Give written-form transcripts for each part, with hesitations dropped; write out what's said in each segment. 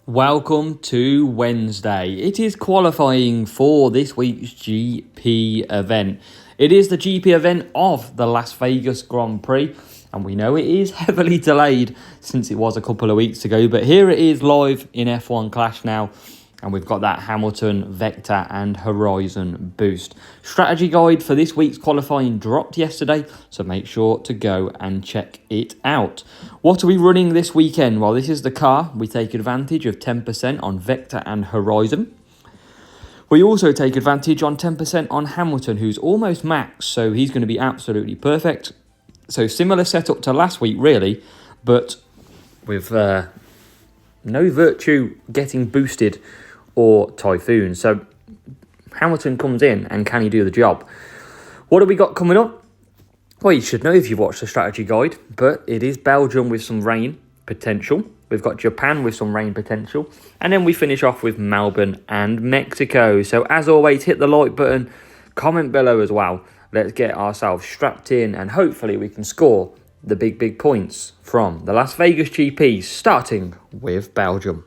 Welcome to Wednesday. It is qualifying for this week's GP event. It is the GP event of the Las Vegas Grand Prix, and we know it is heavily delayed since it was a couple of weeks ago, but here it is live in F1 Clash now, and we've got that Hamilton, Vector and Horizon boost. Strategy guide for this week's qualifying dropped yesterday, so make sure to go and check it out. What are we running this weekend? Well, this is the car. We take advantage of 10% on Vector and Horizon. We also take advantage on 10% on Hamilton, who's almost max, so he's going to be absolutely perfect. So similar setup to last week, really, but with no virtue getting boosted or Typhoon. So Hamilton comes in, and can he do the job? What have we got coming up? Well, you should know if you've watched the strategy guide, but it is Belgium with some rain potential. We've got Japan with some rain potential. And then we finish off with Melbourne and Mexico. So as always, hit the like button, comment below as well. Let's get ourselves strapped in, and hopefully we can score the big points from the Las Vegas GP, starting with Belgium.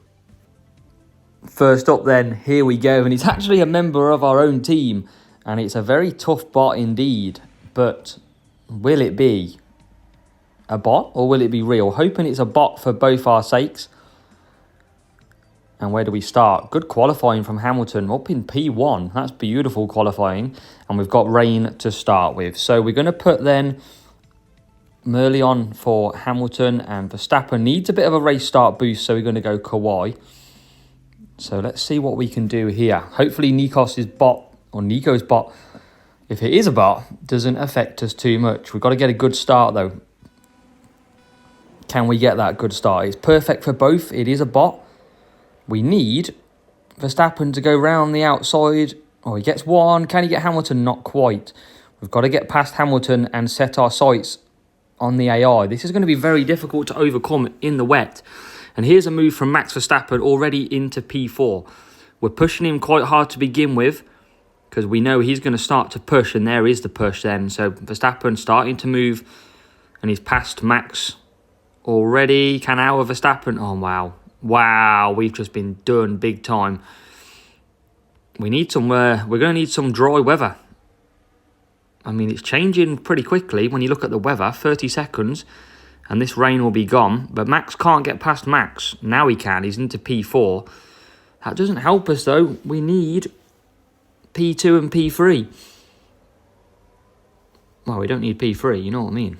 First up then, here we go, and it's actually a member of our own team, and it's a very tough bot indeed, but will it be a bot or will it be real? Hoping it's a bot for both our sakes. And where do we start? Good qualifying from Hamilton, up in P1. That's beautiful qualifying, and we've got rain to start with. So we're going to put then Merley on for Hamilton, and Verstappen needs a bit of a race start boost, so we're going to go Kawhi. So let's see what we can do here. Hopefully Nico's bot, if it is a bot, doesn't affect us too much. We've got to get a good start though. Can we get that good start? It's perfect for both. It is a bot. We need Verstappen to go round the outside. Oh, he gets one. Can he get Hamilton? Not quite. We've got to get past Hamilton and set our sights on the AI. This is going to be very difficult to overcome in the wet. And here's a move from Max Verstappen already into P4. We're pushing him quite hard to begin with, because we know he's going to start to push, and there is the push then. So Verstappen starting to move, and he's past Max already. Can our Verstappen? Oh, wow. Wow, we've just been done big time. We need some, we're going to need some dry weather. I mean, it's changing pretty quickly when you look at the weather. 30 seconds. And this rain will be gone. But Max can't get past Max. Now he can. He's into P4. That doesn't help us, though. We need P2 and P3. Well, we don't need P3. You know what I mean?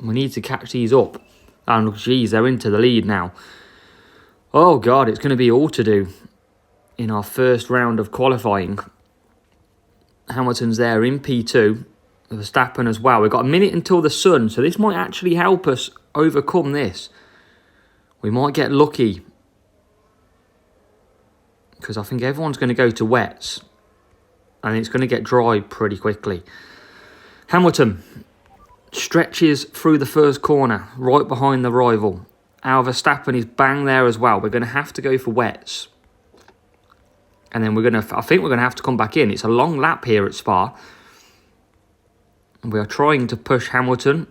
We need to catch these up. And, geez, they're into the lead now. Oh, God, it's going to be all to do in our first round of qualifying. Hamilton's there in P2. Verstappen as well. We've got a minute until the sun, so this might actually help us overcome this. We might get lucky, because I think everyone's going to go to wets, and it's going to get dry pretty quickly. Hamilton stretches through the first corner, right behind the rival. Our Verstappen is bang there as well. We're going to have to go for wets, and then I think we're going to have to come back in. It's a long lap here at Spa. We are trying to push Hamilton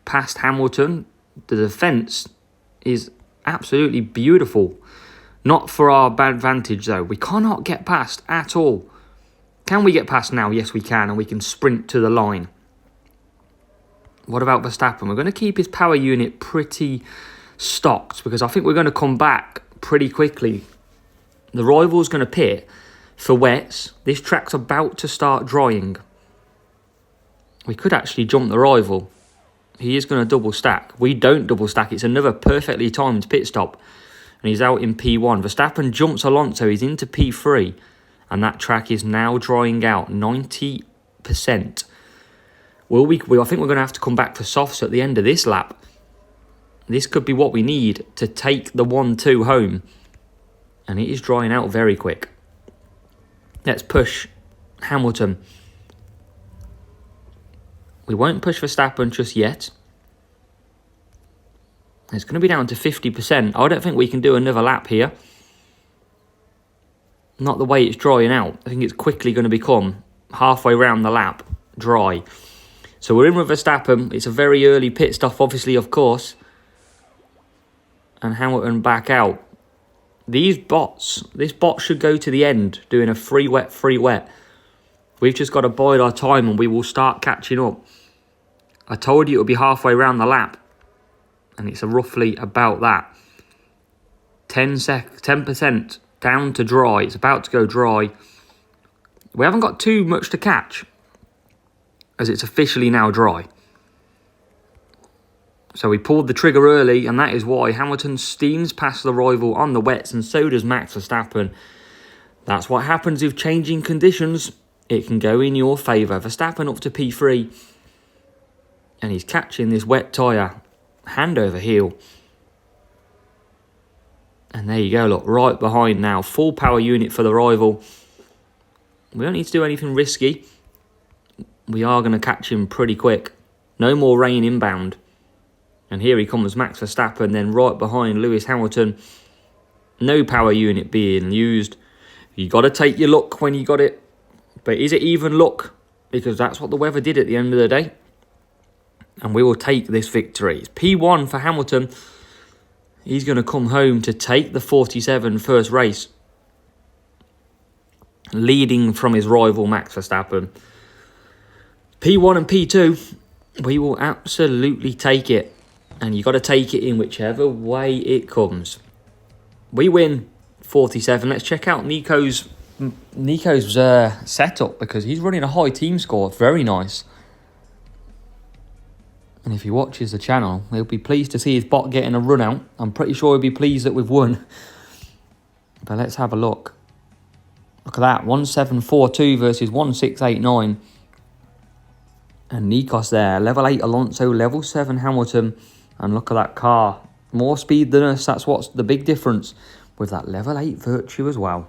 past Hamilton. The defence is absolutely beautiful. Not for our advantage, though. We cannot get past at all. Can we get past now? Yes, we can, and we can sprint to the line. What about Verstappen? We're going to keep his power unit pretty stocked, because I think we're going to come back pretty quickly. The rival's going to pit for wets. This track's about to start drying. We could actually jump the rival. He is going to double stack. We don't double stack. It's another perfectly timed pit stop. And he's out in P1. Verstappen jumps Alonso. He's into P3. And that track is now drying out. 90%. I think we're going to have to come back for softs at the end of this lap. This could be what we need to take the 1-2 home. And it is drying out very quick. Let's push Hamilton. We won't push Verstappen just yet. It's going to be down to 50%. I don't think we can do another lap here. Not the way it's drying out. I think it's quickly going to become, halfway around the lap, dry. So we're in with Verstappen. It's a very early pit stop, obviously, of course. And Hamilton back out. This bot should go to the end, doing a free wet. We've just got to bide our time and we will start catching up. I told you it would be halfway around the lap. And it's roughly about that. 10% down to dry. It's about to go dry. We haven't got too much to catch, as it's officially now dry. So we pulled the trigger early, and that is why Hamilton steams past the rival on the wets, and so does Max Verstappen. That's what happens with changing conditions. It can go in your favour. Verstappen up to P3, and he's catching this wet tyre hand over heel. And there you go, look, right behind now. Full power unit for the rival. We don't need to do anything risky. We are going to catch him pretty quick. No more rain inbound. And here he comes, Max Verstappen, then right behind Lewis Hamilton. No power unit being used. You got to take your luck when you got it. But is it even luck? Because that's what the weather did at the end of the day. And we will take this victory. It's P1 for Hamilton. He's going to come home to take the 47 first race, leading from his rival Max Verstappen. P1 and P2, we will absolutely take it. And you got to take it in whichever way it comes. We win 47. Let's check out Nico's setup, because he's running a high team score. Very nice. And if he watches the channel, he'll be pleased to see his bot getting a run out. I'm pretty sure he'll be pleased that we've won. But let's have a look. Look at that. 1742 versus 1689. And Nikos there. Level 8 Alonso, level 7 Hamilton. And look at that car. More speed than us. That's what's the big difference with that level 8 Virtue as well.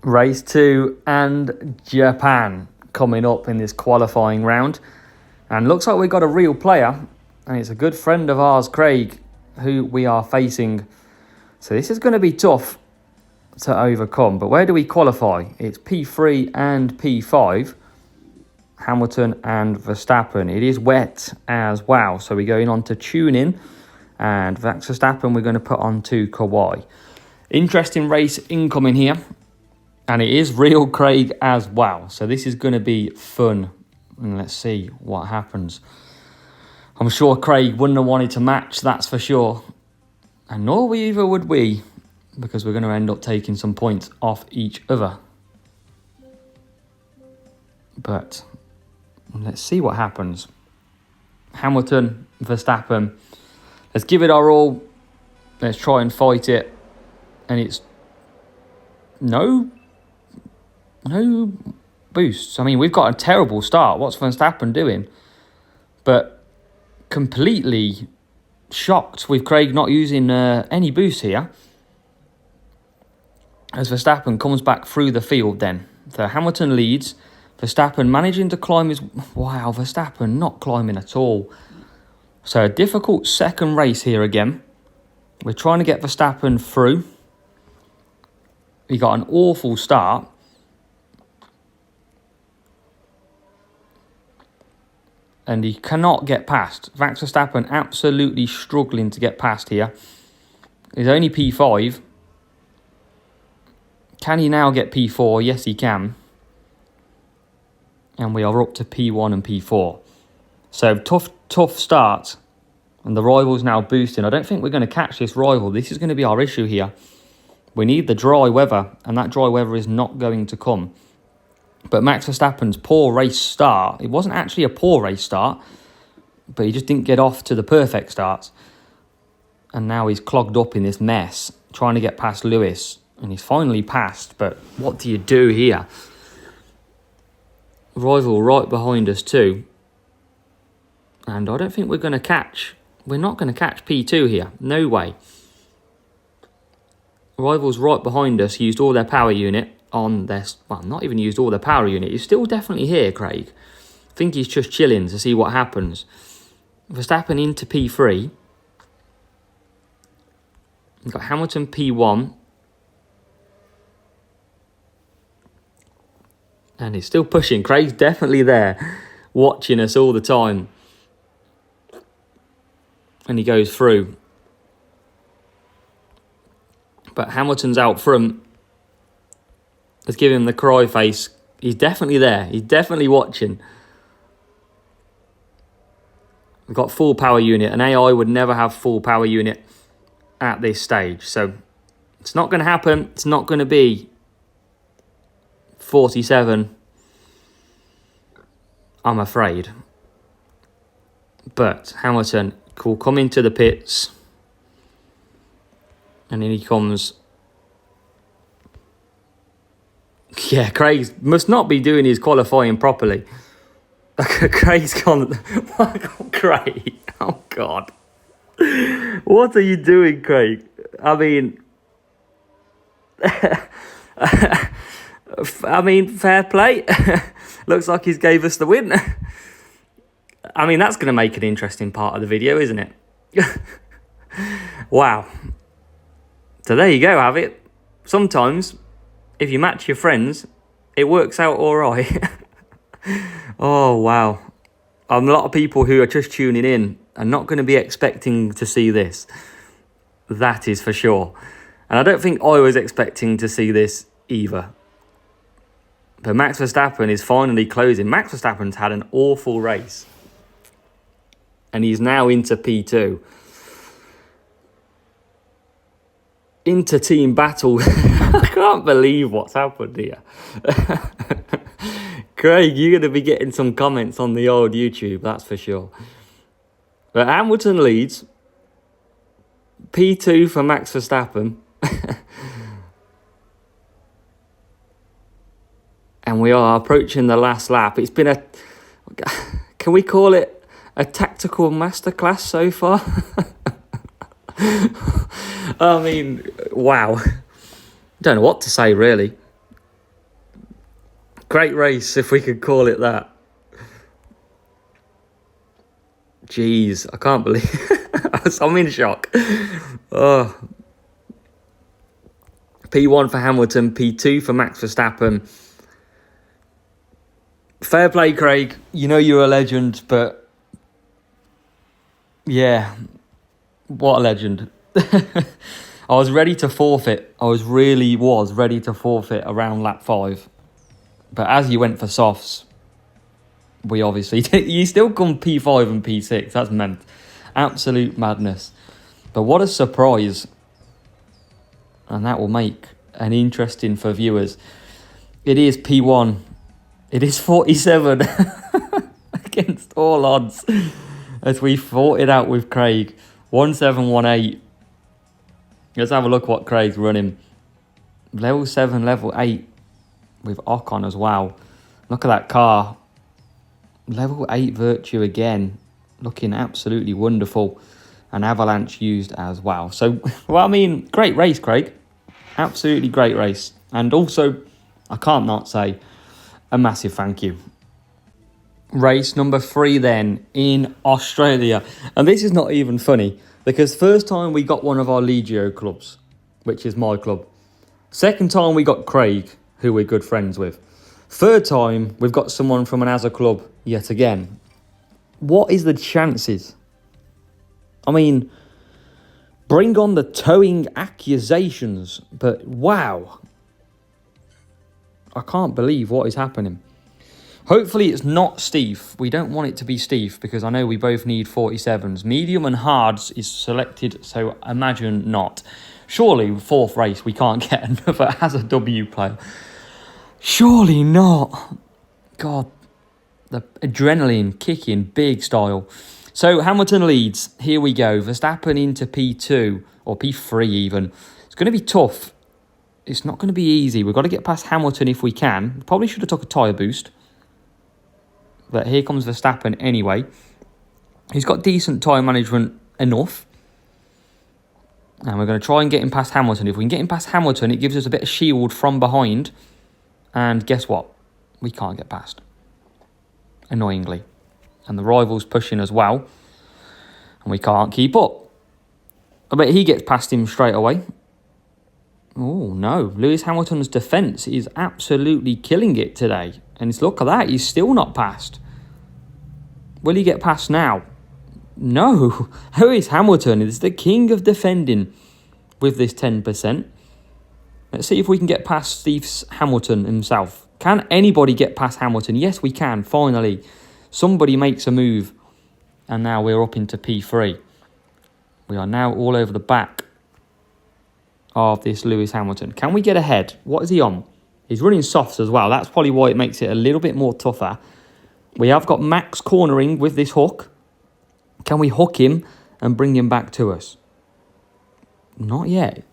Race 2 and Japan coming up in this qualifying round. And looks like we've got a real player. And it's a good friend of ours, Craig, who we are facing. So this is going to be tough to overcome. But where do we qualify? It's P3 and P5. Hamilton and Verstappen. It is wet as well. So we're going on to tuning. And Max Verstappen we're going to put on to Kawhi. Interesting race incoming here. And it is real Craig as well. So this is going to be fun. And let's see what happens. I'm sure Craig wouldn't have wanted to match, that's for sure. And nor either would we, because we're going to end up taking some points off each other. But let's see what happens. Hamilton, Verstappen. Let's give it our all. Let's try and fight it. And it's no boosts. I mean, we've got a terrible start. What's Verstappen doing? But completely shocked with Craig not using any boost here. As Verstappen comes back through the field then. So Hamilton leads. Verstappen managing to climb his... Wow, Verstappen not climbing at all. So a difficult second race here again. We're trying to get Verstappen through. He got an awful start. And he cannot get past. Max Verstappen absolutely struggling to get past here. He's only P5. Can he now get P4? Yes, he can. And we are up to P1 and P4. So tough start. And the rival's now boosting. I don't think we're going to catch this rival. This is going to be our issue here. We need the dry weather. And that dry weather is not going to come. But Max Verstappen's poor race start, it wasn't actually a poor race start, but he just didn't get off to the perfect start. And now he's clogged up in this mess, trying to get past Lewis. And he's finally passed, but what do you do here? Rival right behind us too. And I don't think we're going to catch, we're not going to catch P2 here. No way. Rival's right behind us, used all their power unit. On their, well, not even used all their power unit. He's still definitely here, Craig. I think he's just chilling to see what happens. Verstappen into P3. We've got Hamilton P1. And he's still pushing. Craig's definitely there, watching us all the time. And he goes through. But Hamilton's out front. Let's give him the cry face. He's definitely there. He's definitely watching. We've got full power unit. An AI would never have full power unit at this stage. So it's not going to happen. It's not going to be 47, I'm afraid. But Hamilton will come into the pits. And in he comes. Yeah, Craig must not be doing his qualifying properly. Craig's gone. Craig, oh God. What are you doing, Craig? I mean, fair play. Looks like he's gave us the win. I mean, that's going to make an interesting part of the video, isn't it? Wow. So there you go, have it. Sometimes, if you match your friends, it works out all right. Oh, wow. A lot of people who are just tuning in are not going to be expecting to see this. That is for sure. And I don't think I was expecting to see this either. But Max Verstappen is finally closing. Max Verstappen's had an awful race. And he's now into P2. Into team battle. I can't believe what's happened here. Craig, you're going to be getting some comments on the old YouTube, that's for sure. But Hamilton leads. P2 for Max Verstappen. And we are approaching the last lap. It's been a... Can we call it a tactical masterclass so far? I mean, wow. Don't know what to say, really. Great race, if we could call it that. Jeez, I can't believe... I'm in shock. Oh. P1 for Hamilton, P2 for Max Verstappen. Fair play, Craig. You know you're a legend, but... Yeah. What a legend. I was ready to forfeit. I was ready to forfeit around lap 5. But as you went for softs, we obviously... You still come P5 and P6. That's meant. Absolute madness. But what a surprise. And that will make an interesting for viewers. It is P1. It is 47. Against all odds. As we fought it out with Craig. 1718. Let's have a look what Craig's running. Level 7, level 8. With Ocon as well. Look at that car. Level 8 Virtue again. Looking absolutely wonderful. And Avalanche used as well. So, well, I mean, great race, Craig. Absolutely great race. And also, I can't not say, a massive thank you. Race number 3 then, in Australia. And this is not even funny. Because first time we got one of our Legio clubs. Which is my club. Second time we got Craig, who we're good friends with. Third time, we've got someone from an ASA club yet again. What is the chances? I mean, bring on the towing accusations, but wow. I can't believe what is happening. Hopefully it's not Steve. We don't want it to be Steve because I know we both need 47s. Medium and hards is selected, so imagine not. Surely, 4th race, we can't get another ASA W player. Surely not. God, the adrenaline kicking big style. So Hamilton leads. Here we go. Verstappen into P2 or P3 even. It's going to be tough. It's not going to be easy. We've got to get past Hamilton if we can. Probably should have took a tyre boost. But here comes Verstappen anyway. He's got decent tyre management enough. And we're going to try and get him past Hamilton. If we can get him past Hamilton, it gives us a bit of shield from behind. And guess what? We can't get past. Annoyingly. And the rival's pushing as well. And we can't keep up. I bet he gets past him straight away. Oh, no. Lewis Hamilton's defence is absolutely killing it today. And look at that. He's still not passed. Will he get past now? No. Lewis Hamilton is the king of defending with this 10%. Let's see if we can get past Steve's Hamilton himself. Can anybody get past Hamilton? Yes, we can, finally. Somebody makes a move. And now we're up into P3. We are now all over the back of this Lewis Hamilton. Can we get ahead? What is he on? He's running softs as well. That's probably why it makes it a little bit more tougher. We have got Max cornering with this hook. Can we hook him and bring him back to us? Not yet.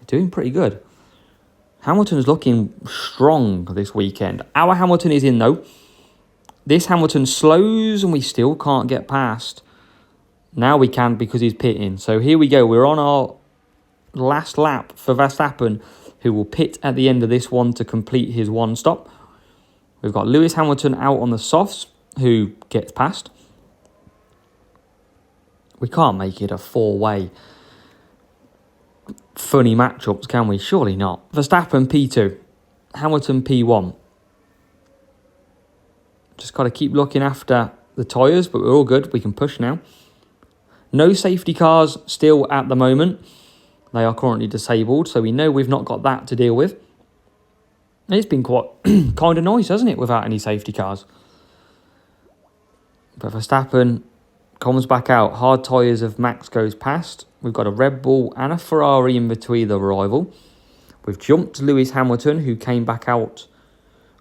Doing pretty good. Hamilton's looking strong this weekend. Our Hamilton is in though. This Hamilton slows and we still can't get past. Now we can because he's pitting. So here we go. We're on our last lap for Verstappen, who will pit at the end of this one to complete his one stop. We've got Lewis Hamilton out on the softs, who gets past. We can't make it a four-way funny matchups, can we? Surely not. Verstappen P2, Hamilton P1. Just got to keep looking after the tyres, but we're all good. We can push now. No safety cars still at the moment. They are currently disabled, so we know we've not got that to deal with. It's been quite kind of nice, hasn't it, without any safety cars. But Verstappen comes back out. Hard tyres of Max goes past. We've got a Red Bull and a Ferrari in between the rival. We've jumped Lewis Hamilton, who came back out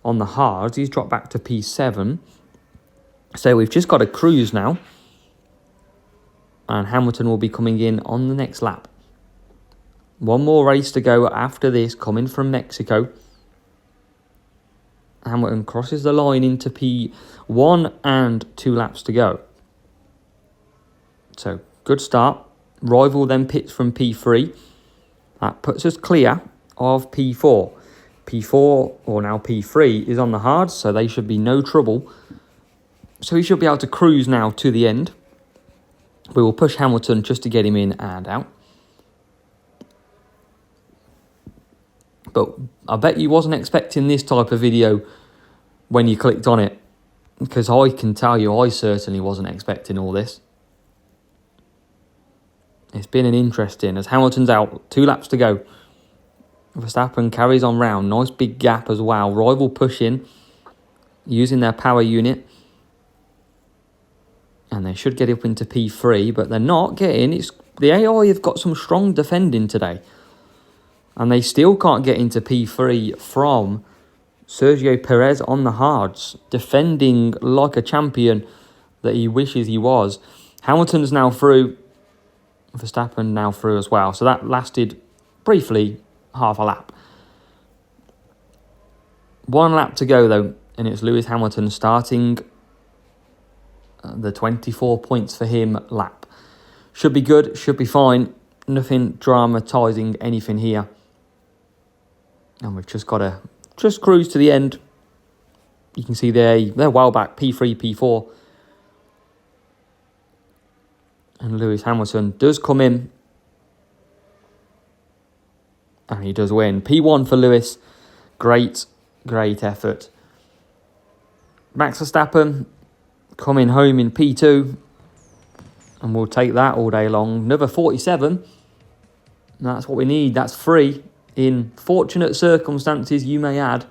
on the hards. He's dropped back to P7. So we've just got to cruise now. And Hamilton will be coming in on the next lap. One more race to go after this, coming from Mexico. Hamilton crosses the line into P1 and 2 laps to go. So, good start. Rival then pits from P3. That puts us clear of P4. P4, or now P3, is on the hards, so they should be no trouble. So he should be able to cruise now to the end. We will push Hamilton just to get him in and out. But I bet you wasn't expecting this type of video when you clicked on it. Because I can tell you, I certainly wasn't expecting all this. It's been an interesting, as Hamilton's out, 2 laps to go. Verstappen carries on round. Nice big gap as well. Rival pushing, using their power unit. And they should get up into P3, but they're not getting. The AI have got some strong defending today. And they still can't get into P3 from Sergio Perez on the hards, defending like a champion that he wishes he was. Hamilton's now through. Verstappen now through as well. So that lasted briefly half a lap. 1 lap to go though, and it's Lewis Hamilton starting the 24 points for him lap. Should be good, should be fine. Nothing dramatising anything here. And we've just got to just cruise to the end. You can see they're well back, P3, P4. And Lewis Hamilton does come in. And he does win. P1 for Lewis. Great effort. Max Verstappen coming home in P2. And we'll take that all day long. Another 47. That's what we need. That's free. In fortunate circumstances, you may add.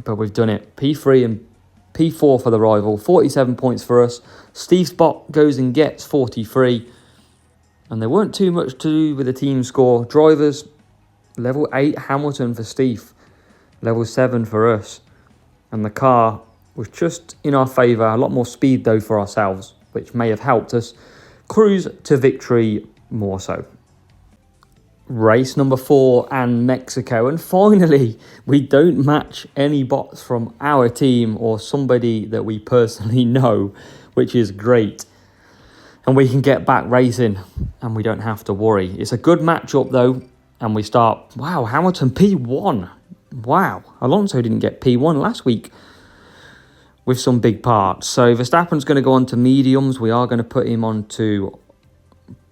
But we've done it. P3 and P4 for the rival. 47 points for us. Steve Spot goes and gets 43. And there weren't too much to do with the team score. Drivers, level 8 Hamilton for Steve. Level 7 for us. And the car was just in our favour. A lot more speed though for ourselves, which may have helped us cruise to victory more so. Race number 4 and Mexico, and finally we don't match any bots from our team or somebody that we personally know, which is great, and we can get back racing and we don't have to worry. It's a good matchup though, and we start. Wow, Hamilton P1. Wow, Alonso didn't get P1 last week with some big parts. So Verstappen's going to go on to mediums. We are going to put him on to,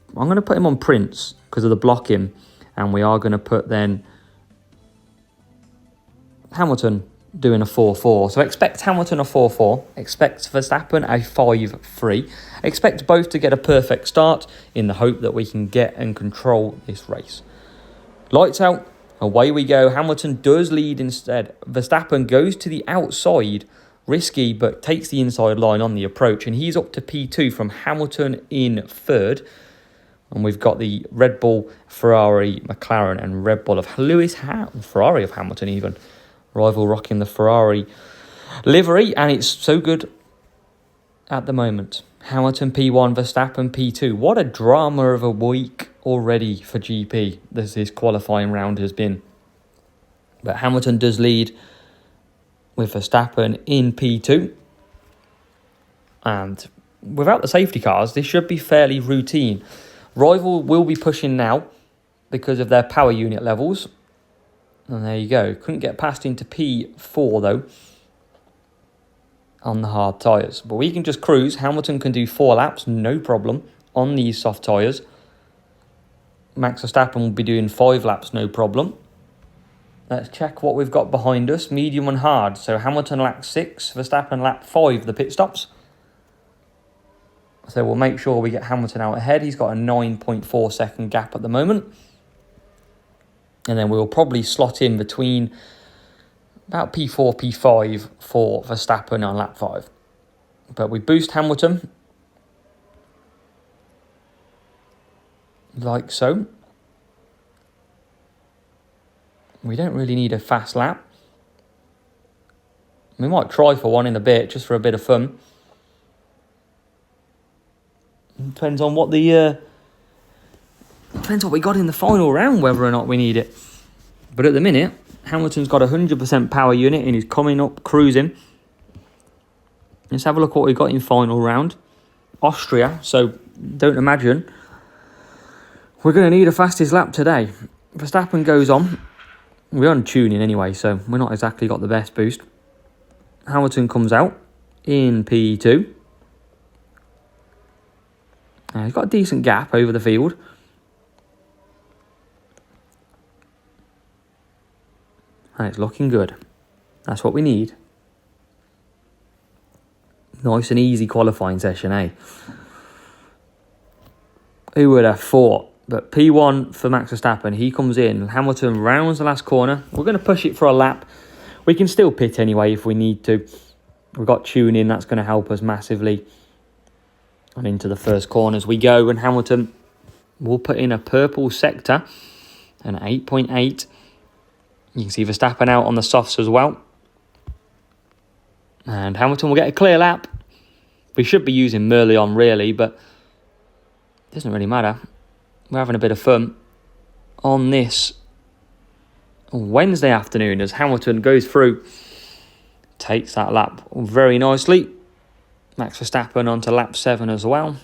I'm going to put him on Prince because of the blocking. And we are going to put then Hamilton doing a 4-4. So expect Hamilton a 4-4, expect Verstappen a 5-3. Expect both to get a perfect start in the hope that we can get and control this race. Lights out, away we go. Hamilton does lead instead. Verstappen goes to the outside, risky, but takes the inside line on the approach, and he's up to P2 from Hamilton in third. And we've got the Red Bull, Ferrari, McLaren, and Red Bull of Ferrari of Hamilton even. Rival rocking the Ferrari livery, and it's so good at the moment. Hamilton P1, Verstappen P2. What a drama of a week already for GP this qualifying round has been. But Hamilton does lead with Verstappen in P2. And without the safety cars, this should be fairly routine. Rival will be pushing now because of their power unit levels. And there you go. Couldn't get past into P4 though on the hard tyres. But we can just cruise. Hamilton can do 4 laps, no problem, on these soft tyres. Max Verstappen will be doing 5 laps, no problem. Let's check what we've got behind us. Medium and hard. So Hamilton lap 6, Verstappen lap 5, the pit stops. So we'll make sure we get Hamilton out ahead. He's got a 9.4 second gap at the moment. And then we'll probably slot in between about P4, P5 for Verstappen on lap 5. But we boost Hamilton. Like so. We don't really need a fast lap. We might try for one in a bit, just for a bit of fun. Depends on what the... Depends what we got in the final round, whether or not we need it. But at the minute, Hamilton's got 100% power unit and he's coming up, cruising. Let's have a look what we got in final round. Austria, so don't imagine we're going to need a fastest lap today. Verstappen goes on. We're on tuning anyway, so we're not exactly got the best boost. Hamilton comes out in P2. He's got a decent gap over the field. And it's looking good. That's what we need. Nice and easy qualifying session, eh? Who would have thought? But P1 for Max Verstappen, he comes in. Hamilton rounds the last corner. We're going to push it for a lap. We can still pit anyway if we need to. We've got tuning, that's going to help us massively. And into the first corners we go. And Hamilton will put in a purple sector. An 8.8. You can see Verstappen out on the softs as well. And Hamilton will get a clear lap. We should be using Merlion really, but it doesn't really matter. We're having a bit of fun on this Wednesday afternoon as Hamilton goes through. Takes that lap very nicely. Max Verstappen onto lap 7 as well.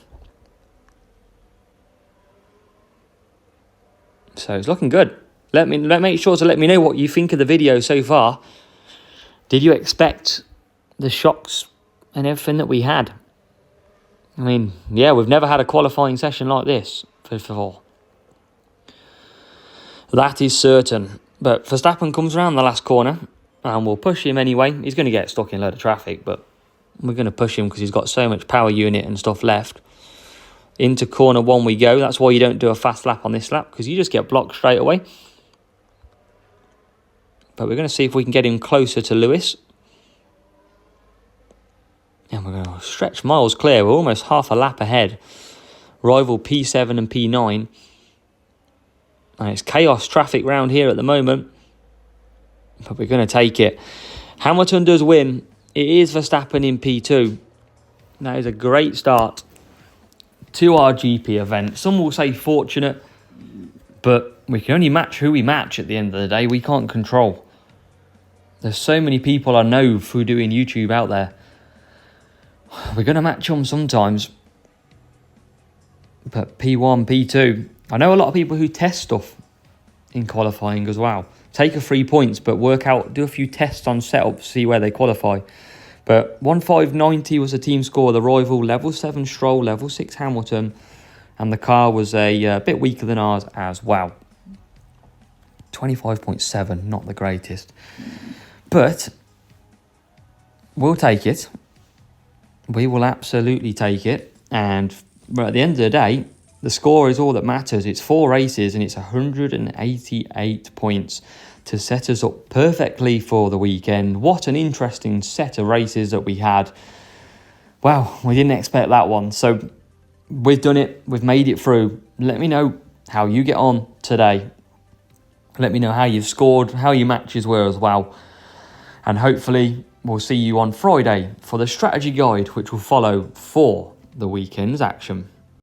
So it's looking good. Make sure to let me know what you think of the video so far. Did you expect the shocks and everything that we had? I mean, yeah, we've never had a qualifying session like this before. That is certain. But Verstappen comes around the last corner and we'll push him anyway. He's going to get stuck in a load of traffic, but we're going to push him because he's got so much power unit and stuff left. Into corner 1 we go. That's why you don't do a fast lap on this lap, because you just get blocked straight away. But we're going to see if we can get him closer to Lewis. And we're going to stretch miles clear. We're almost half a lap ahead. Rival P7 and P9. And it's chaos traffic round here at the moment. But we're going to take it. Hamilton does win. It is Verstappen in P2. That is a great start to our GP event. Some will say fortunate, but we can only match who we match at the end of the day. We can't control. There's so many people I know through doing YouTube out there. We're going to match them sometimes. But P1, P2. I know a lot of people who test stuff in qualifying as well. Take a 3 points, but do a few tests on setup, see where they qualify. But 1.590 was the team score. The rival, level 7 Stroll, level 6 Hamilton. And the car was a bit weaker than ours as well. 25.7, not the greatest. But we'll take it. We will absolutely take it. And at the end of the day, the score is all that matters. It's 4 races and it's 188 points to set us up perfectly for the weekend. What an interesting set of races that we had. Wow, we didn't expect that one. So we've done it. We've made it through. Let me know how you get on today. Let me know how you've scored, how your matches were as well. And hopefully we'll see you on Friday for the strategy guide, which will follow for the weekend's action.